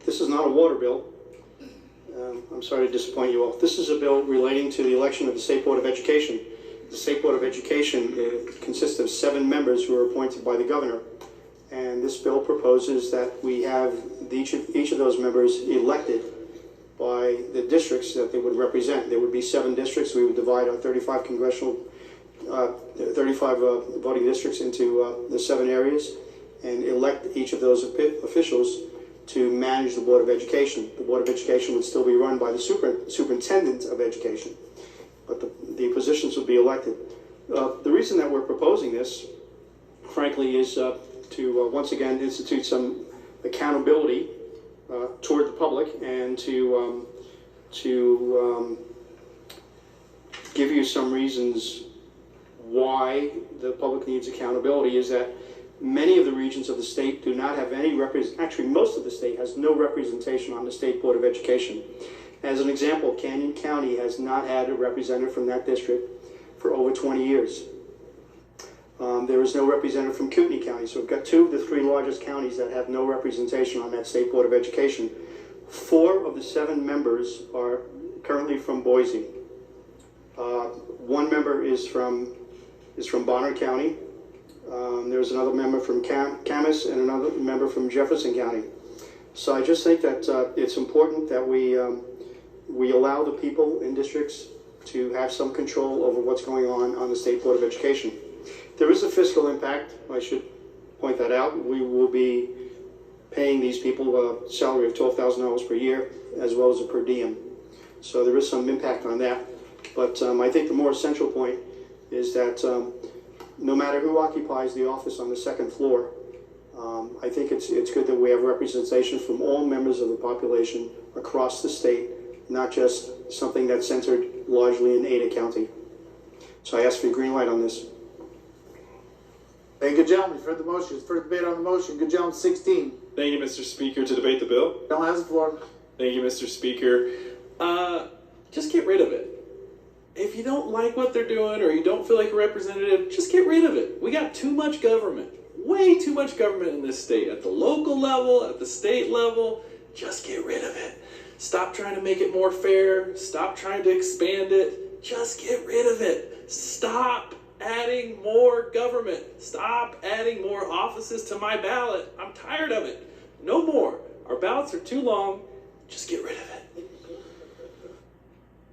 This is not a water bill. I'm sorry to disappoint you all. This is a bill relating to the election of the State Board of Education. The State Board of Education consists of 7 members who are appointed by the governor. And this bill proposes that we have each of those members elected by the districts that they would represent. There would be 7 districts. We would divide our 35 voting districts into the 7 areas and elect each of those officials to manage the Board of Education. The Board of Education would still be run by the Superintendent of Education, but the positions would be elected. The reason that we're proposing this, frankly, is to once again institute some accountability toward the public and to give you some reasons why the public needs accountability. Is that many of the regions of the state do not have any actually most of the state has no representation on the State Board of Education. As an example, Canyon County has not had a representative from that district for over 20 years. There is no representative from Kootenai County, so we've got 2 of the 3 largest counties that have no representation on that State Board of Education. 4 of the 7 members are currently from Boise. 1 member is from Bonner County. There's another member from Camas and another member from Jefferson County. So I just think that it's important that we allow the people in districts to have some control over what's going on the State Board of Education. There is a fiscal impact. I should point that out. We will be paying these people a salary of $12,000 per year as well as a per diem. So there is some impact on that. But I think the more essential point is that no matter who occupies the office on the 2nd floor, I think it's good that we have representation from all members of the population across the state, not just something that's centered largely in Ada County. So I ask for your green light on this. Thank you, gentlemen. You've heard the motion. For debate on the motion. Good gentleman, 16. Thank you, Mr. Speaker. To debate the bill. Gentleman has the floor. Thank you, Mr. Speaker. Just get rid of it. If you don't like what they're doing or you don't feel like a representative, just get rid of it. We got too much government. Way too much government in this state. At the local level, at the state level, just get rid of it. Stop trying to make it more fair. Stop trying to expand it. Just get rid of it. Stop adding more government. Stop adding more offices to my ballot. I'm tired of it. No more. Our ballots are too long. Just get rid of it.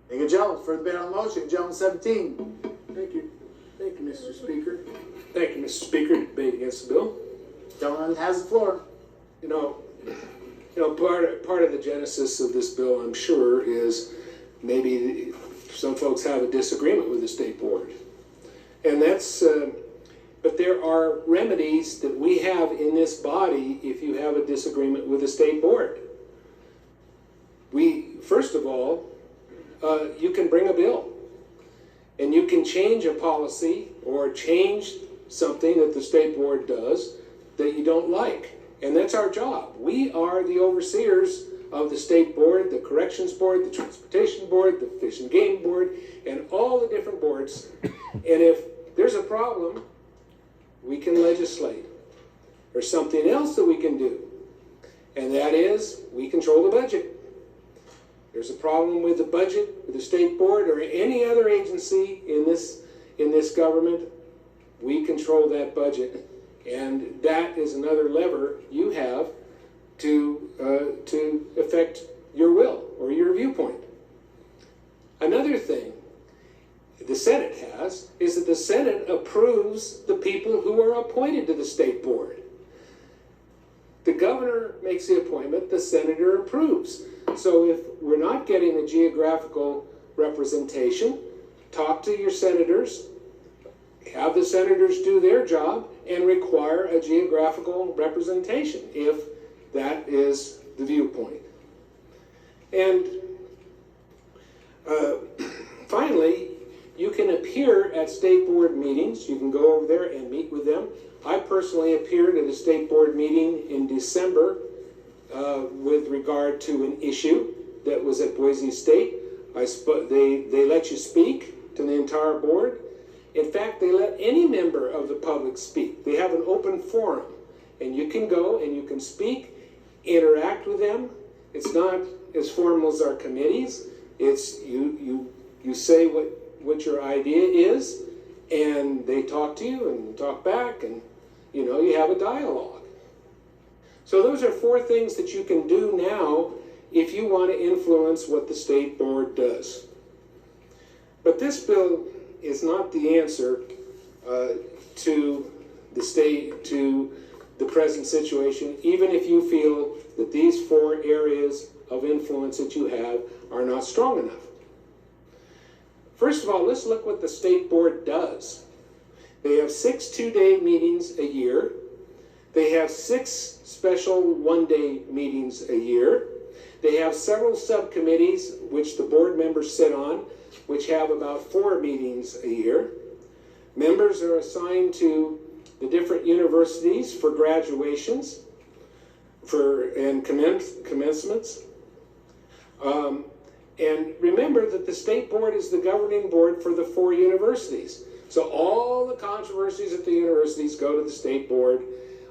Thank you, gentlemen. For debate on the motion. Gentleman, 17. Thank you. Thank you, Mr. Speaker. Thank you, Mr. Speaker. Debate against the bill. Gentleman has the floor. You know, part of the genesis of this bill, I'm sure, is maybe some folks have a disagreement with the state board. And that's, but there are remedies that we have in this body if you have a disagreement with the state board. First of all, you can bring a bill and you can change a policy or change something that the state board does that you don't like. And that's our job. We are the overseers of the state board, the corrections board, the transportation board, the fish and game board, and all the different boards. And if there's a problem, we can legislate. There's something else that we can do, and that is we control the budget. There's a problem with the budget, with the state board, or any other agency in this government, we control that budget. And that is another lever you have to affect your will or your viewpoint. Another thing the Senate has is that the Senate approves the people who are appointed to the state board. The governor makes the appointment, the senator approves. So if we're not getting the geographical representation, talk to your senators, have the senators do their job, and require a geographical representation if that is the viewpoint. And finally, you can appear at state board meetings. You can go over there and meet with them. I personally appeared at a state board meeting in December with regard to an issue that was at Boise State. They let you speak to the entire board. In fact, they let any member of the public speak. They have an open forum, and you can go and you can speak, interact with them. It's not as formal as our committees. It's you say what your idea is, and they talk to you and talk back, and you have a dialogue. So those are 4 things that you can do now if you want to influence what the state board does. But this bill is not the answer to the present situation, even if you feel that these 4 areas of influence that you have are not strong enough. First of all, let's look what the state board does. They have 6 two-day meetings a year. They have 6 special one-day meetings a year. They have several subcommittees which the board members sit on, which have about 4 meetings a year. Members are assigned to the different universities for graduations and commencements. And remember that the state board is the governing board for the 4 universities. So all the controversies at the universities go to the state board.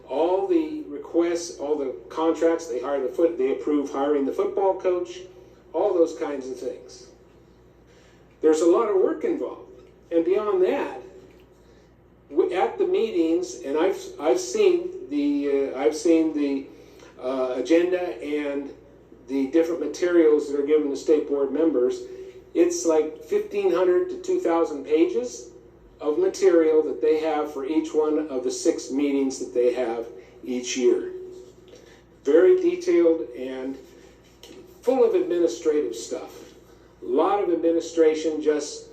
All the requests, all the contracts, they approve hiring the football coach, all those kinds of things. There's a lot of work involved. And beyond that, at the meetings, and I've seen the agenda and the different materials that are given to state board members. It's like 1,500 to 2,000 pages of material that they have for each one of the 6 meetings that they have each year. Very detailed and full of administrative stuff. A lot of administration, just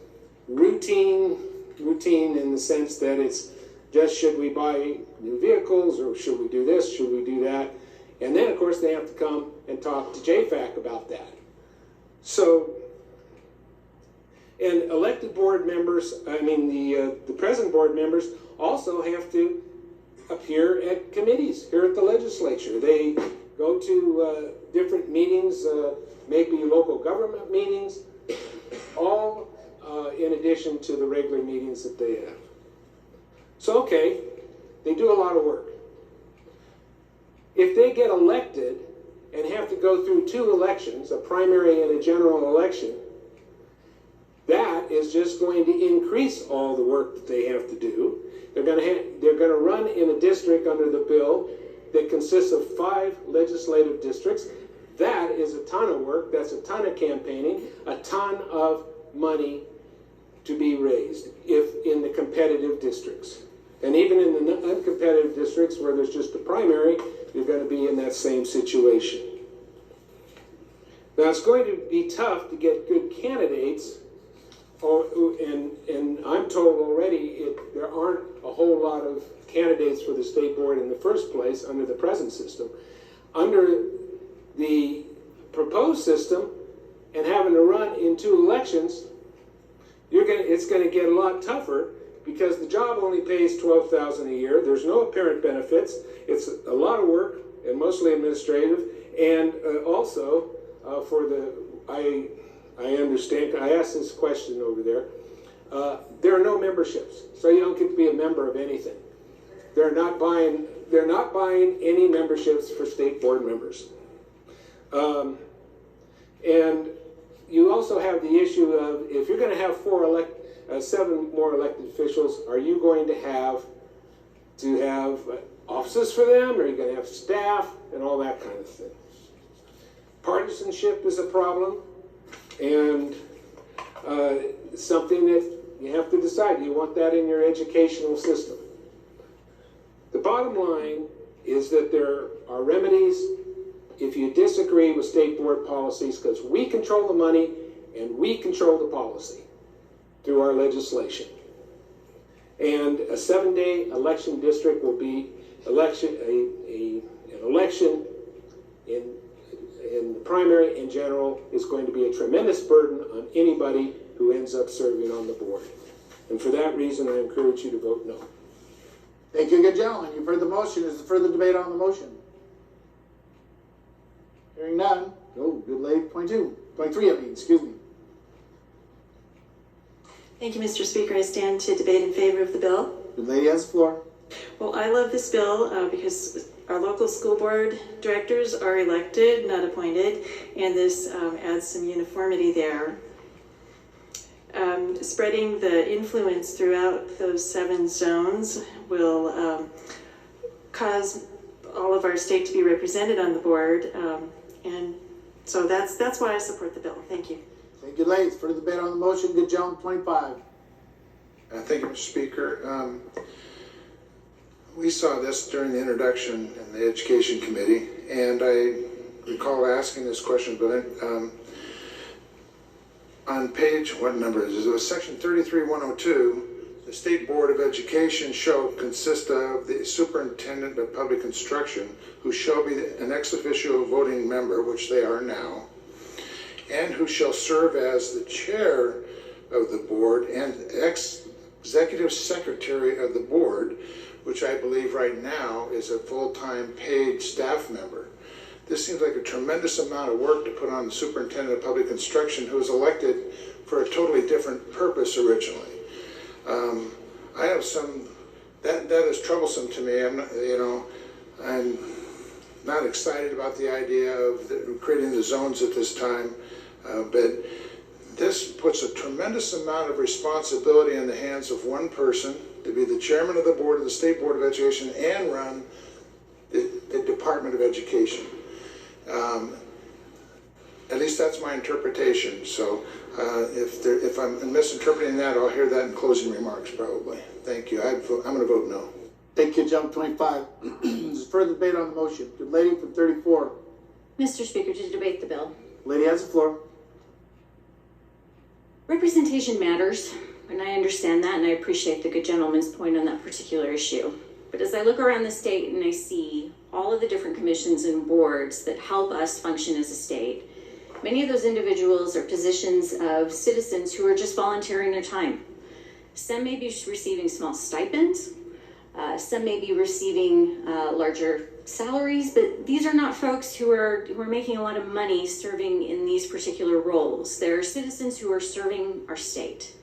routine in the sense that it's just, should we buy new vehicles, or should we do this, should we do that? And then, of course, they have to come and talk to JFAC about that. So, and elected board members, the present board members also have to appear at committees here at the legislature. They go to different meetings, maybe local government meetings, all in addition to the regular meetings that they have. So, okay, they do a lot of work. If they get elected and have to go through 2 elections, a primary and a general election, that is just going to increase all the work that they have to do. They're going to run in a district under the bill that consists of 5 legislative districts. That is a ton of work. That's a ton of campaigning, a ton of money to be raised if in the competitive districts. And even in the uncompetitive districts where there's just a primary, you're going to be in that same situation. Now, it's going to be tough to get good candidates, and I'm told already there aren't a whole lot of candidates for the state board in the first place under the present system. Under the proposed system and having to run in 2 elections, it's going to get a lot tougher, because the job only pays $12,000 a year. There's no apparent benefits. It's a lot of work and mostly administrative. And also I understand. I asked this question over there. There are no memberships, so you don't get to be a member of anything. They're not buying any memberships for state board members. And you also have the issue of, if you're going to have 7 more elected officials, are you going to have offices for them? Are you going to have staff and all that kind of thing? Partisanship is a problem, and something that you have to decide. Do you want that in your educational system? The bottom line is that there are remedies if you disagree with state board policies, because we control the money and we control the policy through our legislation. And a 7-day election district will be an election in the primary and general is going to be a tremendous burden on anybody who ends up serving on the board. And for that reason, I encourage you to vote no. Thank you, good gentlemen. You've heard the motion. Is there further debate on the motion? Hearing none. Oh, good lady. 23, excuse me. Thank you, Mr. Speaker. I stand to debate in favor of the bill. Good lady has the floor. Well, I love this bill because our local school board directors are elected, not appointed, and this adds some uniformity there. Spreading the influence throughout those 7 zones will cause all of our state to be represented on the board, and so that's why I support the bill. Thank you. Thank you, ladies. For the debate on the motion, good gentleman, 25. Thank you, Mr. Speaker. We saw this during the introduction in the Education Committee, and I recall asking this question, but on page, what number is it? It was section 33-102. The State Board of Education shall consist of the Superintendent of Public Instruction, who shall be an ex officio voting member, which they are now, and who shall serve as the chair of the board and executive secretary of the board, which I believe right now is a full-time paid staff member. This seems like a tremendous amount of work to put on the Superintendent of Public Instruction, who was elected for a totally different purpose originally. I have that is troublesome to me. I'm not excited about the idea of creating the zones at this time, but this puts a tremendous amount of responsibility in the hands of one person to be the chairman of the board of the State Board of Education and run the Department of Education. At least that's my interpretation. So if I'm misinterpreting that, I'll hear that in closing remarks probably. Thank you. I'm going to vote no. Thank you, gentleman, 25. There's further debate on the motion. Good lady from 34. Mr. Speaker, to debate the bill. Lady has the floor. Representation matters, and I understand that, and I appreciate the good gentleman's point on that particular issue. But as I look around the state and I see all of the different commissions and boards that help us function as a state, many of those individuals are positions of citizens who are just volunteering their time. Some may be receiving small stipends, some may be receiving larger salaries, but these are not folks who are making a lot of money serving in these particular roles. They're citizens who are serving our state.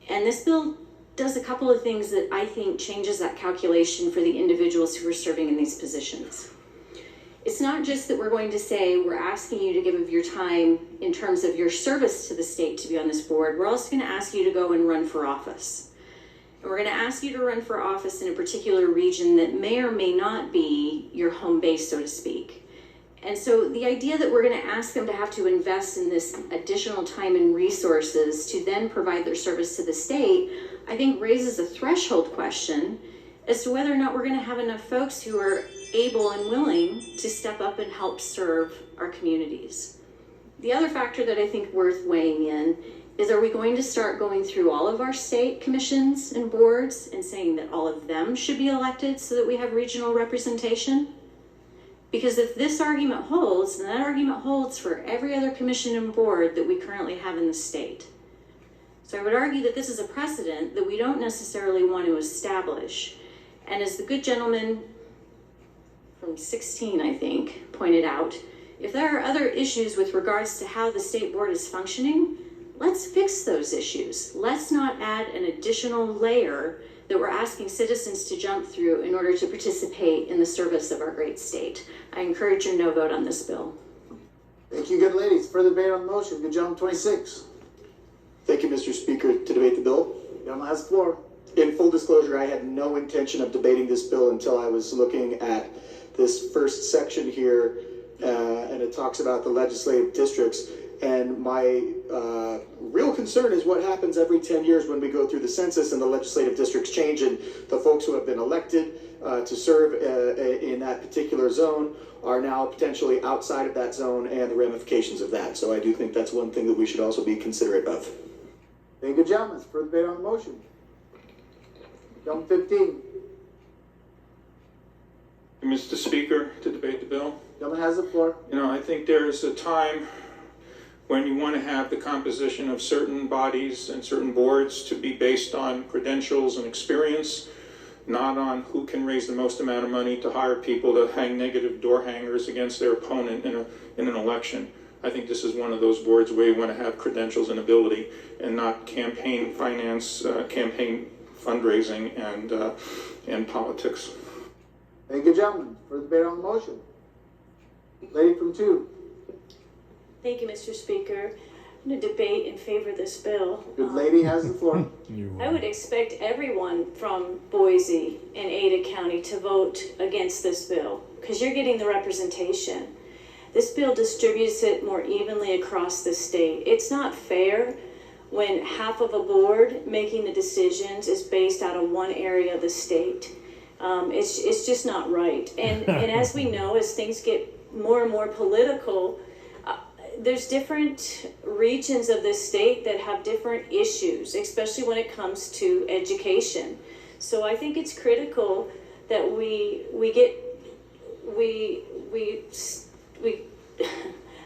And this bill does a couple of things that I think changes that calculation for the individuals who are serving in these positions. It's not just that we're going to say we're asking you to give of your time in terms of your service to the state to be on this board. We're also going to ask you to go and run for office. And we're going to ask you to run for office in a particular region that may or may not be your home base, so to speak. And so the idea that we're going to ask them to have to invest in this additional time and resources to then provide their service to the state, I think raises a threshold question as to whether or not we're going to have enough folks who are able and willing to step up and help serve our communities. The other factor that I think worth weighing in is, are we going to start going through all of our state commissions and boards and saying that all of them should be elected so that we have regional representation? Because if this argument holds, then that argument holds for every other commission and board that we currently have in the state. So I would argue that this is a precedent that we don't necessarily want to establish. And as the good gentleman from 16, I think, pointed out, if there are other issues with regards to how the state board is functioning, let's fix those issues. Let's not add an additional layer that we're asking citizens to jump through in order to participate in the service of our great state. I encourage your no vote on this bill. Thank you, good ladies. Further debate on the motion. Good gentleman, 26. Thank you, Mr. Speaker. To debate the bill. Gentleman has the floor. In full disclosure, I had no intention of debating this bill until I was looking at this first section here, and it talks about the legislative districts. And my real concern is what happens every 10 years when we go through the census and the legislative districts change, and the folks who have been elected to serve in that particular zone are now potentially outside of that zone and the ramifications of that. So I do think that's one thing that we should also be considerate of. Thank you, gentlemen. Further debate on the motion. Gentleman, 15. Mr. Speaker, to debate the bill. Gentleman has the floor. I think there's a time when you want to have the composition of certain bodies and certain boards to be based on credentials and experience, not on who can raise the most amount of money to hire people to hang negative door hangers against their opponent in an election. I think this is one of those boards where you want to have credentials and ability and not campaign finance, campaign fundraising and politics. Thank you, gentlemen. Further debate on the motion. Lady from 2. Thank you, Mr. Speaker. I'm going to debate in favor of this bill. Good lady has the floor. I would expect everyone from Boise and Ada County to vote against this bill because you're getting the representation. This bill distributes it more evenly across the state. It's not fair when half of a board making the decisions is based out of one area of the state. It's just not right. And as we know, as things get more and more political, there's different regions of the state that have different issues, especially when it comes to education. So I think it's critical that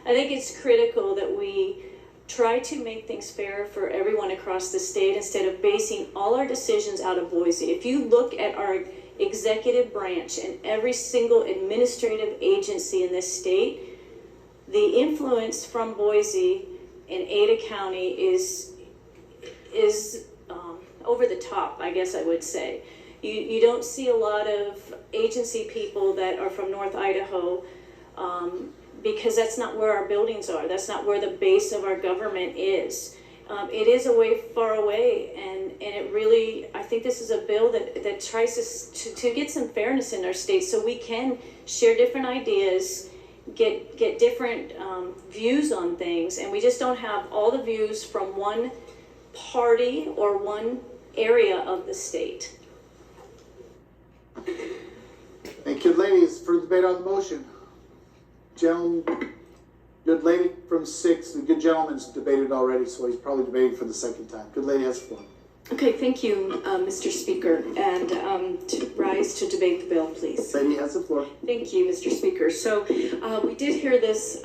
I think it's critical that we try to make things fair for everyone across the state instead of basing all our decisions out of Boise. If you look at our executive branch and every single administrative agency in this state, the influence from Boise and Ada County is over the top, I guess I would say. You don't see a lot of agency people that are from North Idaho because that's not where our buildings are. That's not where the base of our government is. It is a way far away, and it really, I think this is a bill that tries to get some fairness in our state so we can share different ideas, get different views on things, and we just don't have all the views from one party or one area of the state. Thank you, ladies. Further debate on the motion. Gentleman, good lady from 6. The good gentleman's debated already, so he's probably debating for the second time. Good lady has the floor. Okay, thank you, Mr. Speaker, and to rise to debate the bill, please. Lady has the floor. Thank you, Mr. Speaker. So we did hear this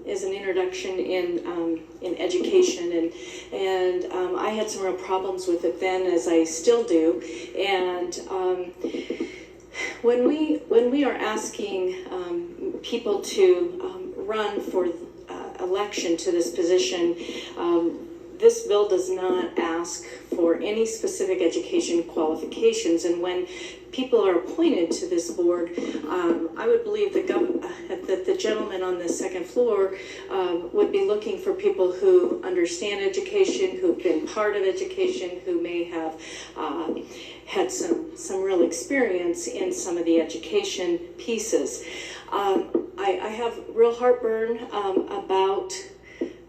as an introduction in education, and I had some real problems with it then, as I still do. And when we are asking people to run for election to this position, this bill does not ask for any specific education qualifications, and when people are appointed to this board, I would believe that the gentleman on the second floor would be looking for people who understand education, who've been part of education, who may have had some real experience in some of the education pieces. I have real heartburn about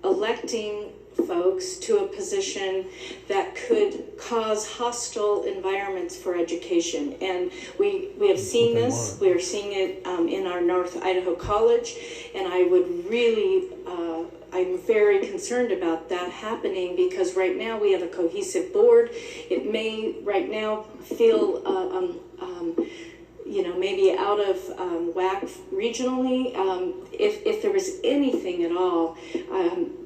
electing folks to a position that could cause hostile environments for education, and we have seen this. We are seeing it in our North Idaho College, and I would really I'm very concerned about that happening because right now we have a cohesive board. It may right now feel maybe out of whack regionally. If there was anything at all,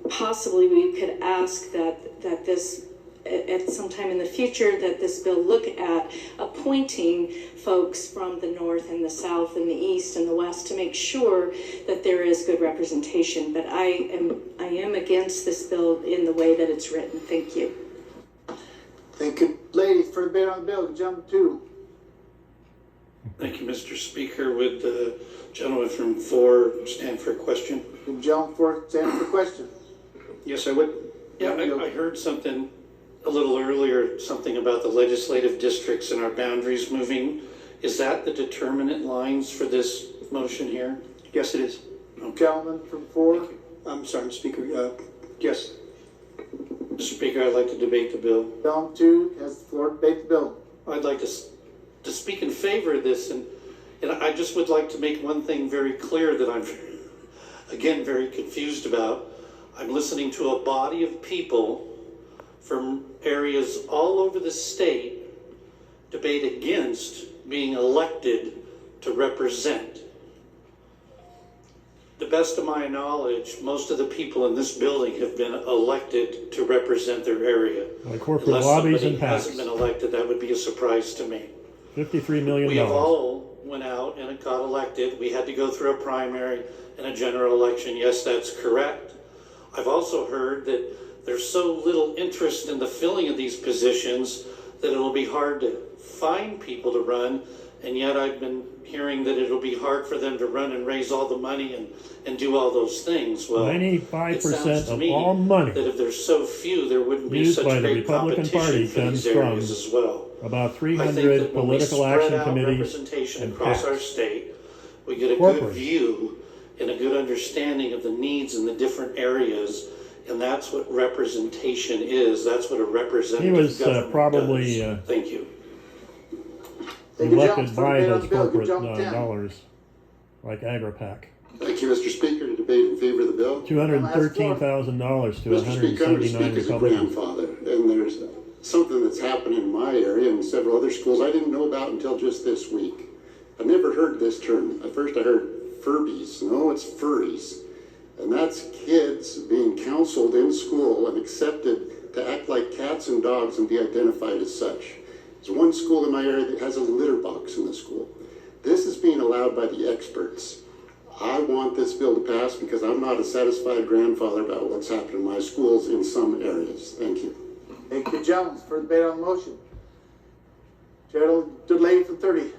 possibly we could ask that this, at some time in the future, that this bill look at appointing folks from the north and the south and the east and the west to make sure that there is good representation. But I am against this bill in the way that it's written. Thank you. Thank you, ladies. For debate on the bill, jump 2. Thank you, Mr. Speaker. Would the gentleman from 4 stand for a question? Good gentleman for stand for question. Yes, I would. Yeah, I heard something a little earlier, something about the legislative districts and our boundaries moving. Is that the determinant lines for this motion here? Yes, it is. Okay. Gentleman from 4. I'm sorry, Speaker. Yes. Mr. Speaker, I'd like to debate the bill. Gentleman 2 has the floor to debate the bill. I'd like to speak in favor of this, and I just would like to make one thing very clear that I'm, again, very confused about. I'm listening to a body of people from areas all over the state debate against being elected to represent. The best of my knowledge, most of the people in this building have been elected to represent their area. Like corporate Unless lobbies somebody and PACs. hasn't been elected, that would be a surprise to me. $53 million. We have all went out and got elected. We had to go through a primary and a general election. Yes, that's correct. I've also heard that there's so little interest in the filling of these positions that it'll be hard to find people to run and yet I've been hearing that it'll be hard for them to run and raise all the money and do all those things. Well, 95% of all money that if there's so few, there wouldn't be used such by the great Republican competition Party for comes these from areas as well. about I think 300 that when we political spread action out committees representation and across our PACs. state, we get a Corporate. good view and a good understanding of the needs in the different areas, and that's what representation is. That's what a representative He was government probably does. Thank you. Thank you, elected gentlemen, for by debate on those the bill. Good corporate job, 10. dollars, like AgriPac. Thank you, Mr. Speaker, to debate in favor of the bill. $213,000 to Mr. Speaker, I'm to 179 speak as a Republicans. grandfather, and there's something that's happening in my area and several other schools I didn't know about until just this week. I never heard this term. At first I heard Furbies. No, it's furries. And that's kids being counseled in school and accepted to act like cats and dogs and be identified as such. There's one school in my area that has a litter box in the school. This is being allowed by the experts. I want this bill to pass because I'm not a satisfied grandfather about what's happened in my schools in some areas. Thank you. Thank you, gentlemen, for debate on the motion. Gerald, good lady from 30.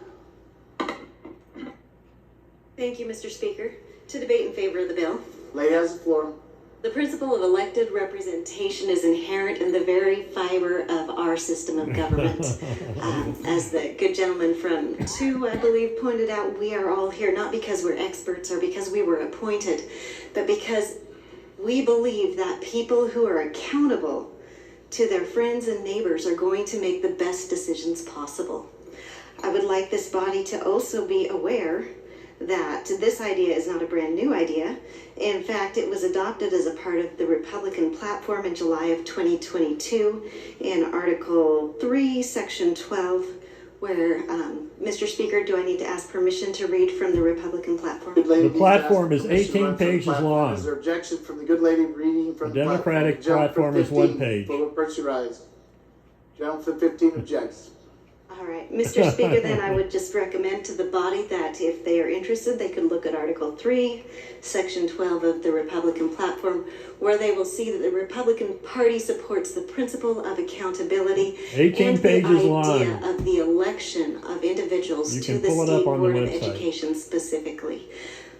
Thank you, Mr. Speaker. To debate in favor of the bill. Lady has the floor. The principle of elected representation is inherent in the very fiber of our system of government. As the good gentleman from 2, I believe, pointed out, we are all here not because we're experts or because we were appointed, but because we believe that people who are accountable to their friends and neighbors are going to make the best decisions possible. I would like this body to also be aware that this idea is not a brand new idea. In fact, it was adopted as a part of the Republican platform in July of 2022 in Article 3, Section 12, where, Mr. Speaker, do I need to ask permission to read from the Republican platform? Good lady The needs to platform ask is permission to 18 run from the pages platform. long. Is there objection from the good lady reading from The the Democratic platform? platform is 15, 1 page. Full of press your eyes. Gentleman from 15 objects. All right, Mr. Speaker, then I would just recommend to the body that if they are interested, they could look at Article 3, Section 12 of the Republican platform, where they will see that the Republican Party supports the principle of accountability 18 and pages the idea long. of the election of individuals You to can the pull it State up on the Board of website. Education specifically.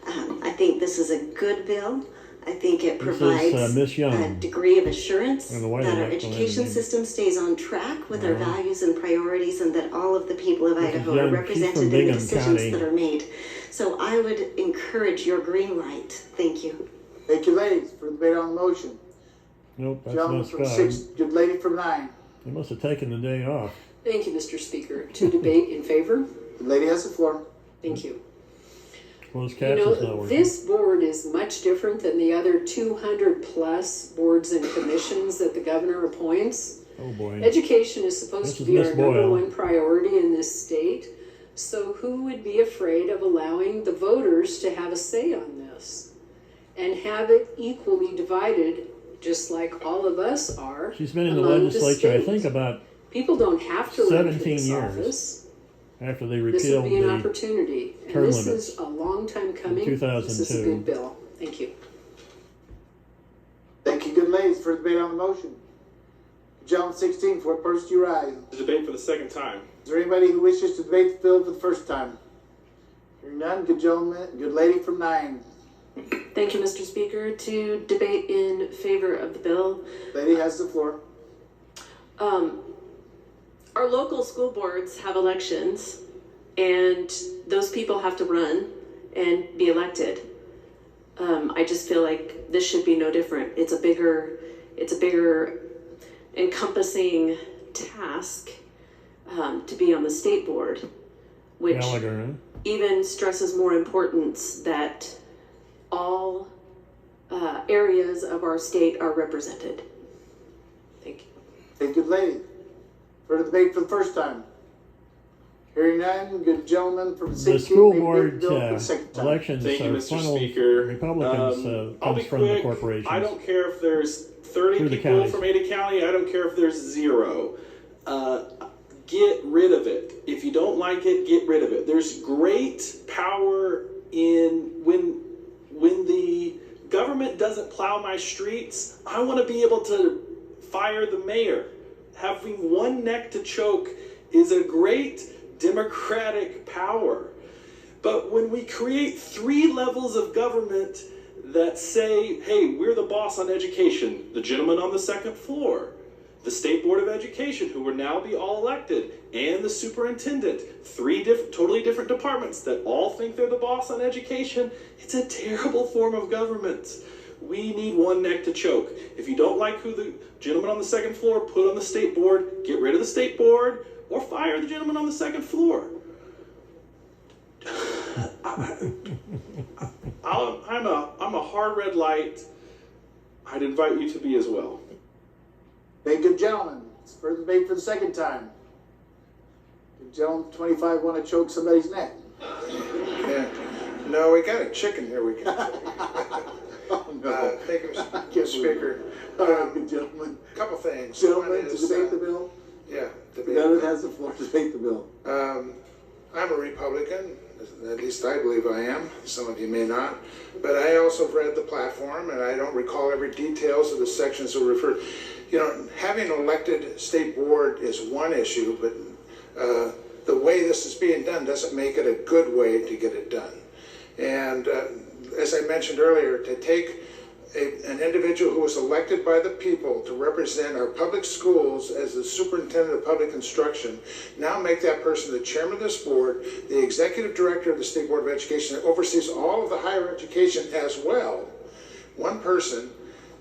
I think this is a good bill. I think it This is, provides Miss Young. a degree of assurance And the White that our House, education maybe. system stays on track with our Uh-huh. values and priorities, and that all of the people of This is Idaho Young. are She's from represented in the Bingham decisions County. that are made. So I would encourage your green light. Thank you. Thank you, ladies, for debate on the motion. Nope, that's Gentleman not from Scott. 6, good lady from 9. He must have taken the day off. Thank you, Mr. Speaker. To debate in favor? Good lady has the floor. Thank you. Closed You captions not know, working. this board is much different than the other 200 plus boards and commissions that the governor appoints. Oh boy. Education is supposed This to is be Miss our number Boyle. one priority in this state. So who would be afraid of allowing the voters to have a say on this and have it equally divided, just like all of us are? She's been in the among legislature, I state? think, about People don't have to run for 17 this years office. after they This would repealed be an the opportunity, and term this limits is a long time coming. in This is a 2002. good bill. Thank you. Thank you, good ladies, for debate on the motion. Gentleman 16, for first you rise. To debate for the second time. Is there anybody who wishes to debate the bill for the first time? Hearing none, good gentleman, good lady from 9. Thank you, Mr. Speaker. To debate in favor of the bill. Lady has the floor. Our local school boards have elections, and those people have to run and be elected. I just feel like this should be no different. It's a bigger encompassing task to be on the state board, which Gallagher, huh? even stresses more importance that all areas of our state are represented. Thank you. Thank you, good lady. For the debate for the first time. Hearing none, good gentleman from 16. The school may debate board the bill for the second time. elections Thank you, are Mr. funneled Speaker. Republicans I'll be comes from the quick. corporations. I don't care if there's 30 Through the people counties. from Ada County. I don't care if there's 0. Get rid of it. If you don't like it, get rid of it. There's great power in when the government doesn't plow my streets. I want to be able to fire the mayor. Having one neck to choke is a great democratic power. But when we create 3 levels of government that say, hey, we're the boss on education, the gentleman on the second floor, the State Board of Education, who will now be all elected, and the superintendent, 3 totally different departments that all think they're the boss on education, it's a terrible form of government. We need one neck to choke. If you don't like who the gentleman on the second floor put on the state board, get rid of the state board or fire the gentleman on the second floor. I'm a hard red light. I'd invite you to be as well. Thank you, gentlemen. It's further debate for the second time. The gentleman 25 want to choke somebody's neck. Yeah. No, we got a chicken here we can choke. Oh, no. Thank you, Mr. Speaker. All right, good gentlemen. Couple things. Gentlemen, One to is, debate the bill. Yeah, debate. Gentleman has the floor to debate the bill. I'm a Republican, at least I believe I am. Some of you may not. But I also have read the platform, and I don't recall every details of the sections that were referred. You know, having an elected state board is one issue, but the way this is being done doesn't make it a good way to get it done. And as I mentioned earlier, to take an individual who was elected by the people to represent our public schools as the superintendent of public instruction, now make that person the chairman of this board, the executive director of the State Board of Education that oversees all of the higher education as well, one person,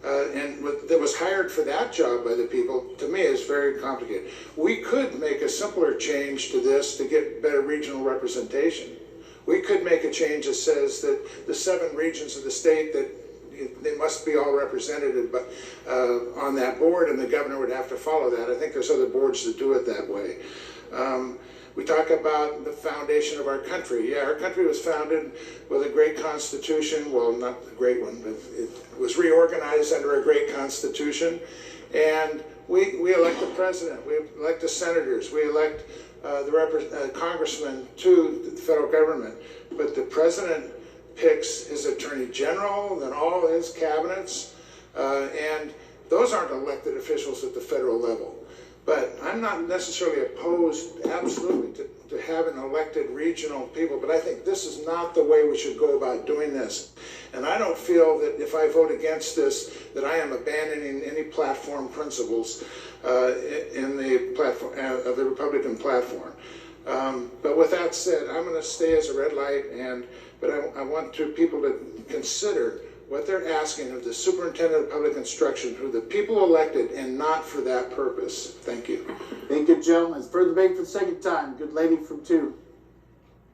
that was hired for that job by the people, to me is very complicated. We could make a simpler change to this to get better regional representation. We could make a change that says that the 7 regions of the state that they must be all represented on that board, and the governor would have to follow that. I think there's other boards that do it that way. We talk about the foundation of our country. Yeah, our country was founded with a great constitution. Well, not the great one, but it was reorganized under a great constitution. And we elect the president, we elect the senators, we elect the congressmen to the federal government. But the president picks his attorney general, then all his cabinets, and those aren't elected officials at the federal level. But I'm not necessarily opposed, absolutely, to having elected regional people, but I think this is not the way we should go about doing this. And I don't feel that if I vote against this, that I am abandoning any platform principles in the platform of the Republican platform. But with that said, I'm going to stay as a red light, but I want people to consider what they're asking of the superintendent of public instruction, who the people elected, and not for that purpose. Thank you. Thank you, gentlemen. Further debate for the second time. Good lady from 2.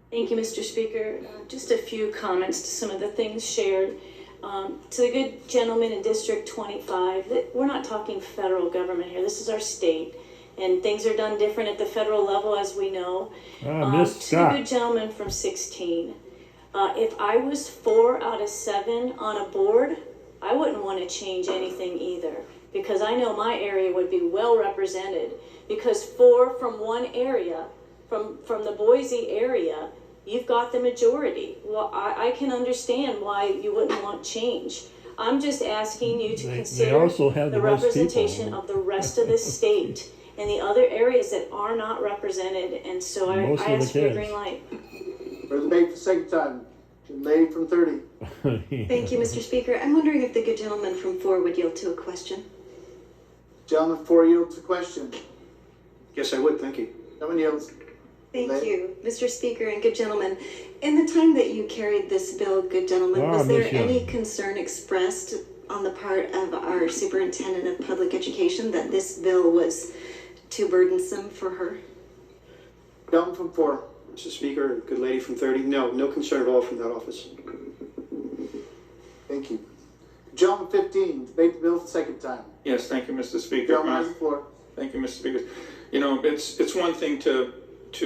Thank you, Mr. Speaker. Just a few comments to some of the things shared. To the good gentleman in District 25, we're not talking federal government here. This is our state, and things are done different at the federal level, as we know. To the good gentleman from 16, if I was 4 out of 7 on a board, I wouldn't want to change anything either, because I know my area would be well represented, because 4 from one area, from the Boise area, you've got the majority. Well, I can understand why you wouldn't want change. I'm just asking you to consider the representation of the rest of the state and the other areas that are not represented, and so I ask for a green light. Further debate for the second time. Good lady from 30. Thank you, Mr. Speaker. I'm wondering if the good gentleman from 4 would yield to a question. Gentleman 4 yields to question. Yes, I would. Thank you. Gentleman yields. Thank you, Mr. Speaker and good gentleman. In the time that you carried this bill, good gentleman, was there any concern expressed on the part of our superintendent of public education that this bill was too burdensome for her? Gentleman from 4. Mr. Speaker, good lady from 30. No concern at all from that office. Thank you. Gentleman 15, debate the bill for the second time. Yes, thank you, Mr. Speaker. Gentleman has the floor. Thank you, Mr. Speaker. You know, it's one thing to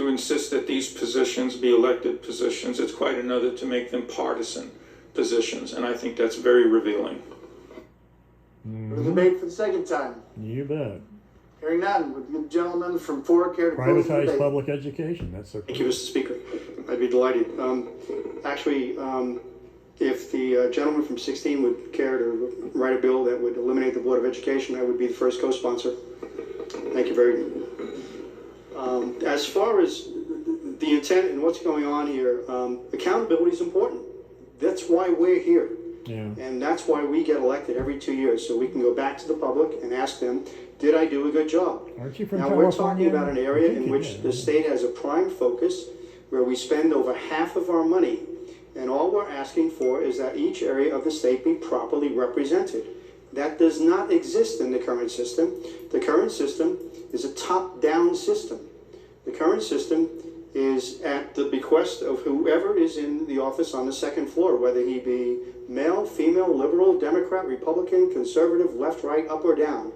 insist that these positions be elected positions. It's quite another to make them partisan positions, and I think that's very revealing. For the debate for the second time. You bet. Hearing none, would the gentleman from 4 care to close the Privatize debate? public education. That's their Thank you, Mr. Speaker. I'd be delighted. If the gentleman from 16 would care to write a bill that would eliminate the Board of Education, I would be the first co-sponsor. Thank you very much. As far as the intent and what's going on here, accountability is important. That's why we're here. Yeah. And that's why we get elected every 2 years, so we can go back to the public and ask them, did I do a good job? Aren't you from Now, California? we're talking about an area I think in you which did. the state has a prime focus, where we spend over half of our money, and all we're asking for is that each area of the state be properly represented. That does not exist in the current system. The current system is a top-down system. The current system is at the bequest of whoever is in the office on the second floor, whether he be male, female, liberal, Democrat, Republican, conservative, left, right, up or down.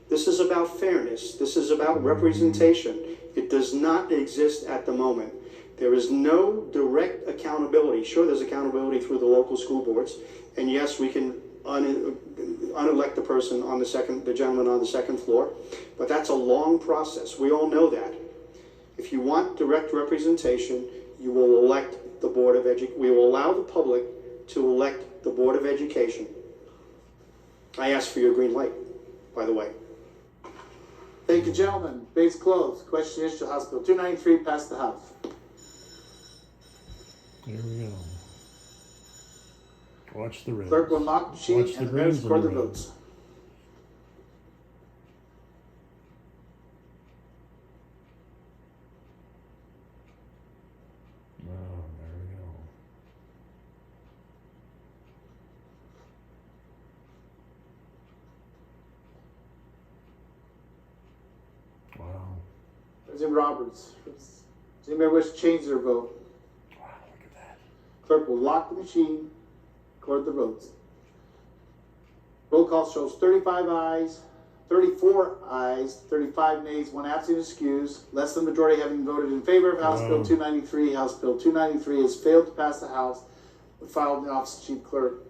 This is about fairness. This is about representation. It does not exist at the moment. There is no direct accountability. Sure, there's accountability through the local school boards, and yes, we can unelect the person on the gentleman on the second floor, but that's a long process. We all know that. If you want direct representation, you will elect the Board of Education. We will allow the public to elect the Board of Education. I ask for your green light, by the way. Thank you, gentlemen. Debate's closed. Question is to House Bill 293 passed the House. There we go. Watch the reds. Clerk will mark the machine Watch the and the members greens and record the the reds. votes. Oh, there we go. Wow. President Roberts. Does anybody wish to change their vote? Wow, look at that. Clerk will lock the machine, record the votes. Roll call shows 35 ayes, 34 ayes, 35 nays, 1 absent excused. Less than majority having voted in favor of House Bill 293. House Bill 293 has failed to pass the House. Filed in the office of Chief Clerk.